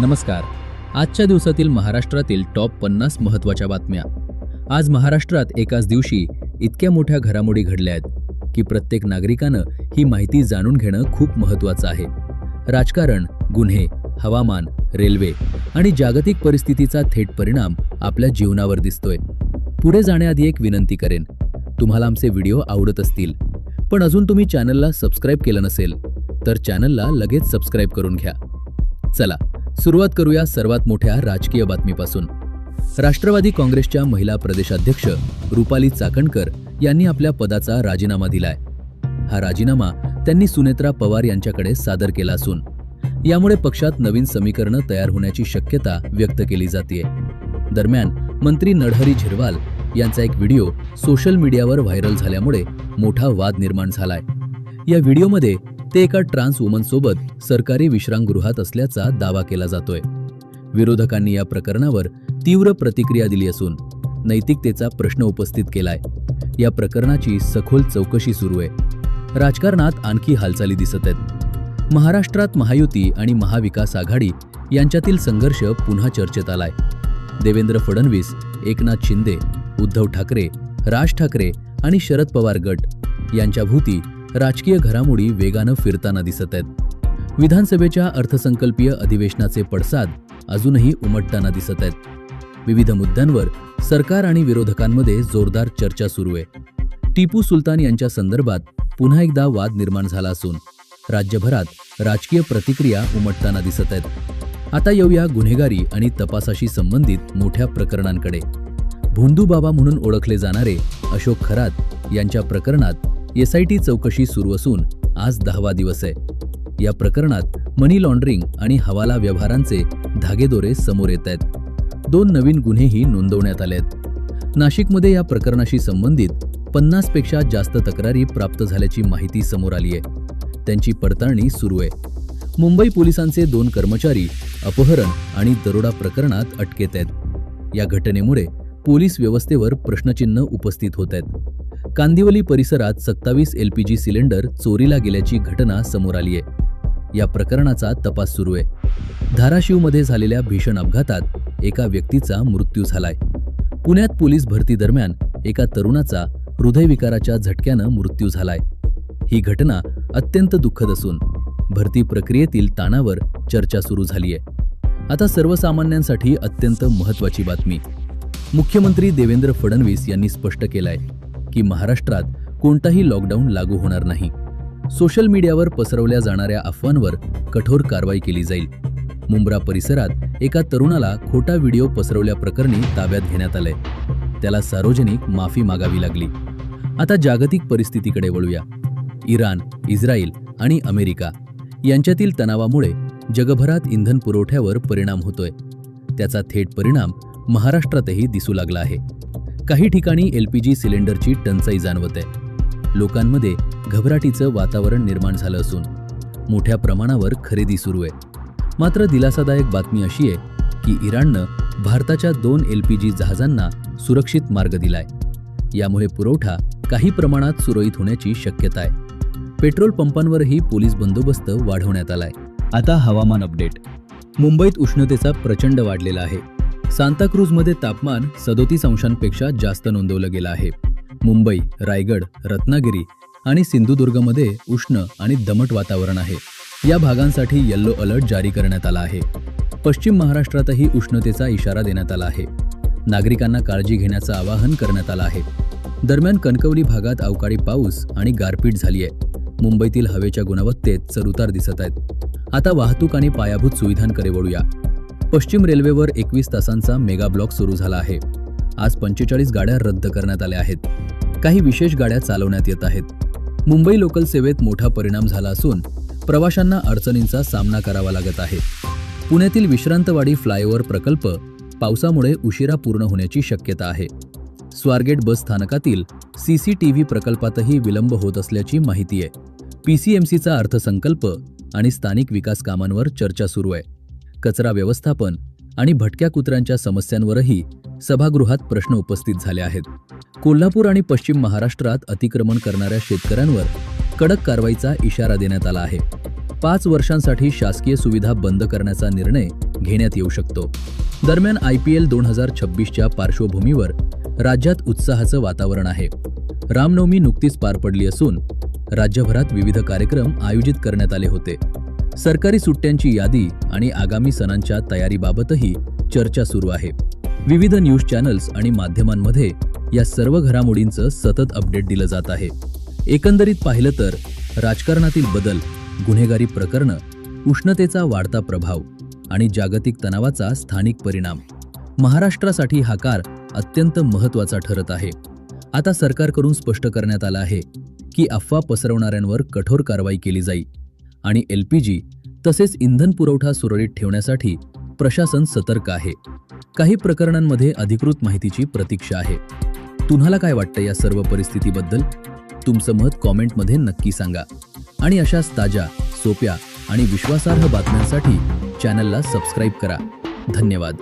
नमस्कार. आजच्या दिवसातील महाराष्ट्रातील टॉप 50 महत्त्वाच्या बातम्या. आज महाराष्ट्रात एकाच दिवशी इतक्या मोठ्या घडामोडी घडल्या आहेत की प्रत्येक नागरिकानं ही माहिती जाणून घेणं खूप महत्त्वाचं आहे. राजकारण, गुन्हे, हवामान, रेल्वे आणि जागतिक परिस्थितीचा थेट परिणाम आपल्या जीवनावर दिसतोय. पुढे जाण्याआधी एक विनंती करेन, तुम्हाला आमचे व्हिडिओ आवडत असतील पण अजून तुम्ही चॅनलला सबस्क्राईब केलं नसेल तर चॅनलला लगेच सबस्क्राईब करून घ्या. चला सुरुवात करूया सर्वात मोठ्या राजकीय बातमीपासून. राष्ट्रवादी काँग्रेसच्या महिला प्रदेशाध्यक्ष रुपाली चाकणकर यांनी आपल्या पदाचा राजीनामा दिलाय. हा राजीनामा त्यांनी सुनेत्रा पवार यांच्याकडे सादर केला असून यामुळे पक्षात नवीन समीकरणं तयार होण्याची शक्यता व्यक्त केली जातेय. दरम्यान मंत्री नरहरी झिरवाल यांचा एक व्हिडिओ सोशल मीडियावर व्हायरल झाल्यामुळे मोठा वाद निर्माण झालाय. या व्हिडिओमध्ये ते एका ट्रान्स वुमनसोबत सरकारी विश्रामगृहात असल्याचा दावा केला जातोय. विरोधकांनी या प्रकरणावर तीव्र प्रतिक्रिया दिली असून नैतिकतेचा प्रश्न उपस्थित केलाय. या प्रकरणाची सखोल चौकशी सुरू आहे. राजकारणात आणखी हालचाली दिसत आहेत. महाराष्ट्रात महायुती आणि महाविकास आघाडी यांच्यातील संघर्ष पुन्हा चर्चेत आलाय. देवेंद्र फडणवीस, एकनाथ शिंदे, उद्धव ठाकरे, राज ठाकरे आणि शरद पवार गट यांच्या भोवती राजकीय घडामोडी वेगानं फिरताना दिसत आहेत. विधानसभेच्या अर्थसंकल्पीय अधिवेशनाचे पडसाद अजूनही उमटताना दिसत आहेत. विविध मुद्द्यांवर सरकार आणि विरोधकांमध्ये जोरदार चर्चा सुरू आहे. टिपू सुलतान यांच्या संदर्भात पुन्हा एकदा वाद निर्माण झाला असून राज्यभरात राजकीय प्रतिक्रिया उमटताना दिसत आहेत. आता येऊया गुन्हेगारी आणि तपासाशी संबंधित मोठ्या प्रकरणांकडे. भोंदू बाबा म्हणून ओळखले जाणारे अशोक खरात यांच्या प्रकरणात SIT चौकशी सुरू असून आज 10वा दिवस आहे. या प्रकरणात मनी लॉन्ड्रिंग आणि हवाला व्यवहारांचे धागेदोरे समोर येत आहेत. 2 नवीन गुन्हेही नोंदवण्यात आले आहेत. नाशिकमध्ये या प्रकरणाशी संबंधित 50 पेक्षा जास्त तक्रारी प्राप्त झाल्याची माहिती समोर आली आहे. त्यांची पडताळणी सुरू आहे. मुंबई पोलिसांचे 2 कर्मचारी अपहरण आणि दरोडा प्रकरणात अटकेत आहेत. या घटनेमुळे पोलीस व्यवस्थेवर प्रश्नचिन्ह उपस्थित होत आहेत. कांदिवली परिसरात 27 LPG सिलेंडर चोरीला गेल्याची घटना समोर आली आहे. या प्रकरणाचा तपास सुरू आहे. धाराशिवमध्ये झालेल्या भीषण अपघातात एका व्यक्तीचा मृत्यू झालाय. पुण्यात पोलीस भरती दरम्यान एका तरुणाचा हृदयविकाराच्या झटक्यानं मृत्यू झालाय. ही घटना अत्यंत दुःखद असून भरती प्रक्रियेतील ताणावर चर्चा सुरू झाली आहे. आता सर्वसामान्यांसाठी अत्यंत महत्त्वाची बातमी. मुख्यमंत्री देवेंद्र फडणवीस यांनी स्पष्ट केलंय की महाराष्ट्रात कोणताही लॉकडाऊन लागू होणार नाही. सोशल मीडियावर पसरवल्या जाणाऱ्या अफवांवर कठोर कारवाई केली जाईल. मुंब्रा परिसरात एका तरुणाला खोटा व्हिडिओ पसरवल्याप्रकरणी ताब्यात घेण्यात आलंय. त्याला सार्वजनिक माफी मागावी लागली. आता जागतिक परिस्थितीकडे वळूया. इराण, इस्रायल आणि अमेरिका यांच्यातील तणावामुळे जगभरात इंधन पुरवठ्यावर परिणाम होतोय. त्याचा थेट परिणाम महाराष्ट्रातही दिसू लागला आहे. काही ठिकाणी LPG सिलेंडरची टंचाई जाणवत आहे. लोकांमध्ये घबराटीचं वातावरण निर्माण झालं असून मोठ्या प्रमाणावर खरेदी सुरू आहे. मात्र दिलासादायक बातमी अशी आहे की इराणनं भारताच्या 2 LPG जहाजांना सुरक्षित मार्ग दिलाय. यामुळे पुरवठा काही प्रमाणात सुरळीत होण्याची शक्यता आहे. पेट्रोल पंपांवरही पोलीस बंदोबस्त वाढवण्यात आलाय. आता हवामान अपडेट. मुंबईत उष्णतेचा प्रचंड वाढलेला आहे. सांताक्रूजमध्ये तापमान 37 अंशांपेक्षा जास्त नोंदवलं गेलं आहे. मुंबई, रायगड, रत्नागिरी आणि सिंधुदुर्गमध्ये उष्ण आणि दमट वातावरण आहे. या भागांसाठी येलो अलर्ट जारी करण्यात आला आहे. पश्चिम महाराष्ट्रातही उष्णतेचा इशारा देण्यात आला आहे. नागरिकांना काळजी घेण्याचं आवाहन करण्यात आलं आहे. दरम्यान कणकवली भागात अवकाळी पाऊस आणि गारपीट झाली आहे. मुंबईतील हवेच्या गुणवत्तेत चढउतार दिसत आहेत. आता वाहतूक आणि पायाभूत सुविधांकडे वळूया. पश्चिम रेल्वेवर 21 तासांचा मेगा ब्लॉक सुरू झाला आहे. आज 45 गाड्या रद्द करण्यात आल्या आहेत. काही विशेष गाड्या चालवण्यात येत आहेत. मुंबई लोकल सेवेत मोठा परिणाम झाला असून प्रवाशांना अडचणींचा सामना करावा लागत आहे. पुण्यातील विश्रांतवाडी फ्लायओव्हर प्रकल्प पावसामुळे उशिरा पूर्ण होण्याची शक्यता आहे. स्वारगेट बस स्थानकातील CCTV प्रकल्पातही विलंब होत असल्याची माहिती आहे. PCMCचा अर्थसंकल्प आणि स्थानिक विकास कामांवर चर्चा सुरू आहे. कचरा व्यवस्थापन आणि भटक्या कुत्र्यांच्या समस्यांवरही सभागृहात प्रश्न उपस्थित झाले आहेत. कोल्हापूर आणि पश्चिम महाराष्ट्रात अतिक्रमण करणाऱ्या शेतकऱ्यांवर कडक कारवाईचा इशारा देण्यात आला आहे. 5 वर्षांसाठी शासकीय सुविधा बंद करण्याचा निर्णय घेण्यात येऊ शकतो. दरम्यान IPL 2026च्या पार्श्वभूमीवर राज्यात उत्साहाचं वातावरण आहे. रामनवमी नुकतीच पार पडली असून राज्यभरात विविध कार्यक्रम आयोजित करण्यात आले होते. सरकारी सुट्ट्यांची यादी आणि आगामी सणांच्या तयारीबाबतही चर्चा सुरू आहे. विविध न्यूज चॅनल्स आणि माध्यमांमध्ये या सर्व घडामोडींचं सतत अपडेट दिलं जात आहे. एकंदरीत पाहिलं तर राजकारणातील बदल, गुन्हेगारी प्रकरणं, उष्णतेचा वाढता प्रभाव आणि जागतिक तणावाचा स्थानिक परिणाम, महाराष्ट्रासाठी हा काळ अत्यंत महत्त्वाचा ठरत आहे. आता सरकारकडून स्पष्ट करण्यात आलं आहे की अफवा पसरवणाऱ्यांवर कठोर कारवाई केली जाईल आणि LPG तसेच इंधन पुरवठा सुरळीत ठेवण्यासाठी प्रशासन सतर्क आहे. काही प्रकरणांमध्ये अधिकृत माहितीची प्रतीक्षा आहे. तुम्हाला काय वाटतं या सर्व परिस्थितीबद्दल? तुमचं मत कॉमेंटमध्ये नक्की सांगा आणि अशाच ताज्या, सोप्या आणि विश्वासार्ह बातम्यांसाठी चॅनलला सबस्क्राईब करा. धन्यवाद.